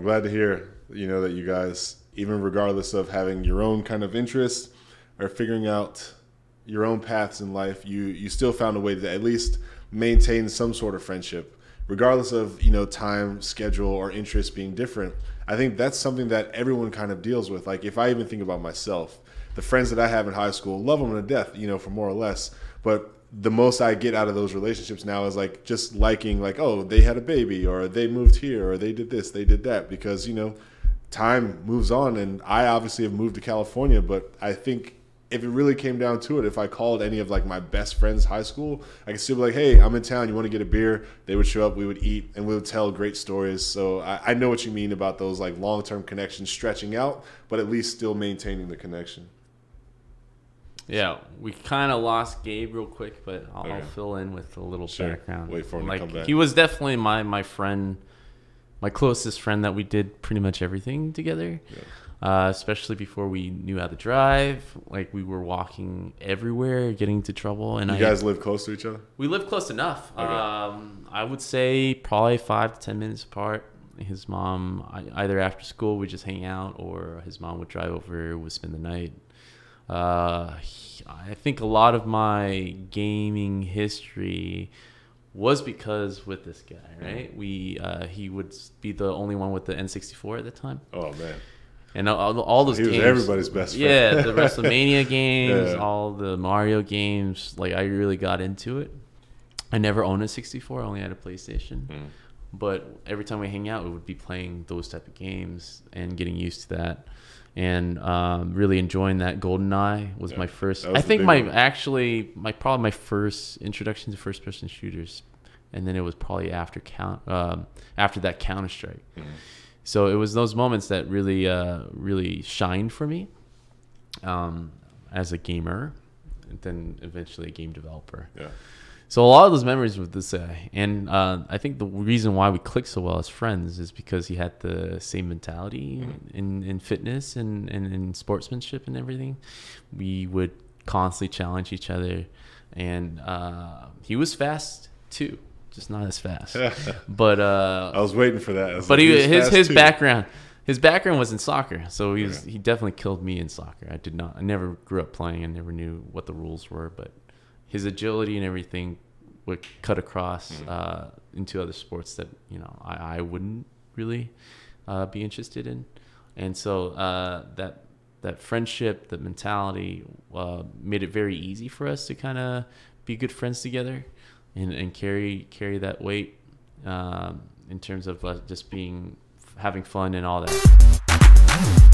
I'm glad to hear, that you guys, even regardless of having your own kind of interests or figuring out your own paths in life, you still found a way to at least maintain some sort of friendship, regardless of, time, schedule, or interest being different. I think that's something that everyone kind of deals with. Like, if I even think about myself, the friends that I have in high school, love them to death, for more or less. But the most I get out of those relationships now is like just liking, like, oh, they had a baby, or they moved here, or they did this, they did that, because, time moves on. And I obviously have moved to California, but I think if it really came down to it, if I called any of like my best friends high school, I could still be like, hey, I'm in town, you want to get a beer? They would show up, we would eat, and we would tell great stories. So I know what you mean about those like long-term connections stretching out, but at least still maintaining the connection. Yeah, we kind of lost Gabe real quick, but I'll fill in with a little background. Wait for him to come back. He was definitely my friend, my closest friend that we did pretty much everything together. Yeah. Especially before we knew how to drive. Like, we were walking everywhere, getting into trouble. And you guys live close to each other? We live close enough. Okay. I would say probably 5 to 10 minutes apart. His mom, either after school, we'd just hang out, or his mom would drive over, would spend the night. I think a lot of my gaming history was because with this guy, right? He would be the only one with the N64 at the time. Oh, man. And all those games. He was everybody's best friend. Yeah, the WrestleMania games, all the Mario games. Like, I really got into it. I never owned a 64. I only had a PlayStation. But every time we hang out, we would be playing those type of games and getting used to that. And really enjoying that. GoldenEye was my first. I think probably my first introduction to first-person shooters, and then it was probably after that Counter-Strike. So it was those moments that really shined for me as a gamer, and then eventually a game developer. Yeah. So a lot of those memories with this guy, and I think the reason why we clicked so well as friends is because he had the same mentality in fitness and in sportsmanship and everything. We would constantly challenge each other, and he was fast too, just not as fast. But I was waiting for that. But his background was in soccer, so he definitely killed me in soccer. I never grew up playing. I never knew what the rules were, but his agility and everything would cut across into other sports that I wouldn't really be interested in, and so that friendship, that mentality, made it very easy for us to kind of be good friends together, and carry that weight in terms of just having fun and all that.